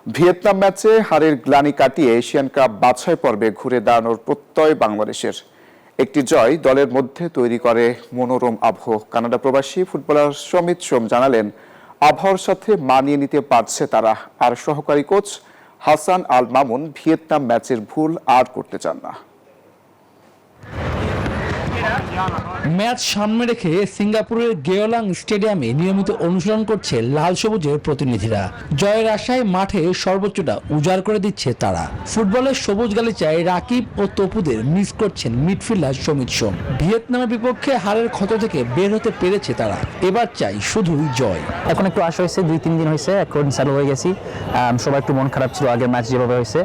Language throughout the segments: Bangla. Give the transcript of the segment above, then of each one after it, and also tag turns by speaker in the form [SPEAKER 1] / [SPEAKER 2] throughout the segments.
[SPEAKER 1] ভিয়েতনাম ম্যাচে হারের গ্লানি কাটিয়ে এশিয়ান কাপ বাছাই পর্বে ঘুরে দাঁড়ানোর প্রত্যয় বাংলাদেশের। একটি জয় দলের মধ্যে তৈরি করে মনোরম আবহ। কানাডা প্রবাসী ফুটবলার সমিত সোম জানালেন, আবহাওয়ার সাথে মানিয়ে নিতে পারছে তারা। আর সহকারী কোচ হাসান আল মামুন ভিয়েতনাম ম্যাচের ভুল আর করতে চান না।
[SPEAKER 2] ম্যাচ সামনে রেখে সিঙ্গাপুরের গেওলাং স্টেডিয়ামে নিয়মিত অনুশীলন করছে লাল সবুজের প্রতিনিধিরা। জয়ের আশায় মাঠে সর্বোচ্চটা উজাড় করে দিচ্ছে তারা। ফুটবলের সবুজ গালিচায় রাকিব ও তপুদের মিস করছেন মিডফিল্ডার সমিত সোম। ভিয়েতনামের বিপক্ষে হারের ক্ষত থেকে বের হতে পেরেছে তারা। এবার চাই শুধুই জয়।
[SPEAKER 3] এখন একটু আশা হয়েছে, 2-3 দিন হয়েছে, এখন চালু হয়ে গেছি। সবার একটু মন খারাপ ছিল আগের ম্যাচ যেভাবে হয়েছে।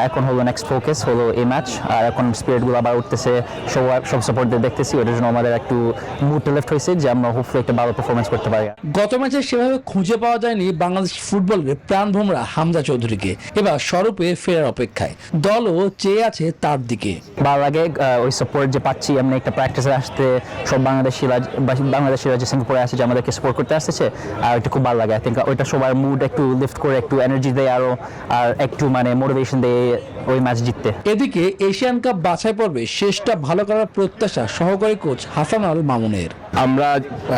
[SPEAKER 3] এখন হলো নেক্সট ফোকাস হলো এই ম্যাচ। আর এখন স্পিরিটগুলো আবার উঠতেছে, সব সাপোর্টদের দেখতেছি। ওটার জন্য আমাদের একটু মুডটা লেফট হয়েছে যে আমরা হোপফুলি একটা ভালো পারফরমেন্স করতে পারি।
[SPEAKER 2] গত ম্যাচে সেভাবে খুঁজে পাওয়া যায়নি বাংলাদেশ ফুটবলের প্রাণভোমরা হামজা চৌধুরীকে। এবার স্বরূপে ফেরার অপেক্ষায়। দলও চেয়ে আছে তার দিকে।
[SPEAKER 3] ভালো লাগে ওই সাপোর্ট যে পাচ্ছি। এমনি একটা প্র্যাকটিসে আসতে সব বাংলাদেশিরা যে সিঙ্গাপুরে আছে যে আমাদেরকে সাপোর্ট করতে আসতেছে, আর এটা খুব ভালো লাগে। আই থিঙ্ক ওইটা সবার মুড একটু লিফট করে, একটু এনার্জি দেয় আরো, আর একটু মানে মোটিভেশন দেয় ওই ম্যাচ জিততে।
[SPEAKER 2] এদিকে এশিয়ান কাপ বাছাই পর্বে শেষটা ভালো করার প্রত্যাশা সহকারী কোচ হাসান আল মামুনের।
[SPEAKER 4] আমরা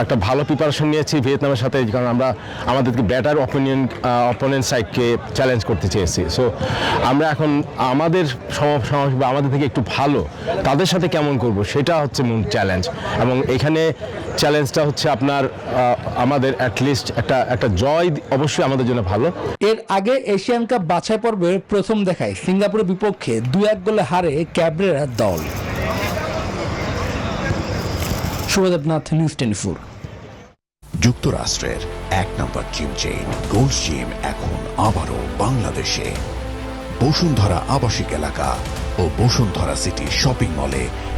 [SPEAKER 4] একটা ভালো প্রিপারেশন নিয়েছি ভিয়েতনামের সাথে, কারণ আমরা আমাদেরকে ব্যাটার অপোনেন্ট সাইডকে চ্যালেঞ্জ করতে চেয়েছি। সো আমরা এখন আমাদের আমাদের থেকে একটু ভালো তাদের সাথে কেমন করব সেটা হচ্ছে মূল চ্যালেঞ্জ। এবং এখানে চ্যালেঞ্জটা হচ্ছে আপনার আমাদের অ্যাটলিস্ট একটা জয় অবশ্যই আমাদের জন্য ভালো।
[SPEAKER 2] এর আগে এশিয়ান কাপ বাছাই পর্বের প্রথম দেখায় সিঙ্গাপুরের বিপক্ষে 2-1 গোলে হারে ক্যাবরেরার দল। সুদেবনাথ, নিউজ 24।
[SPEAKER 5] যুক্তরাষ্ট্রের 1 নম্বর জিম চেইন গোল্ডস জিম এখন আবারও বাংলাদেশে। বসুন্ধরা আবাসিক এলাকা ও বসুন্ধরা সিটি শপিং মলে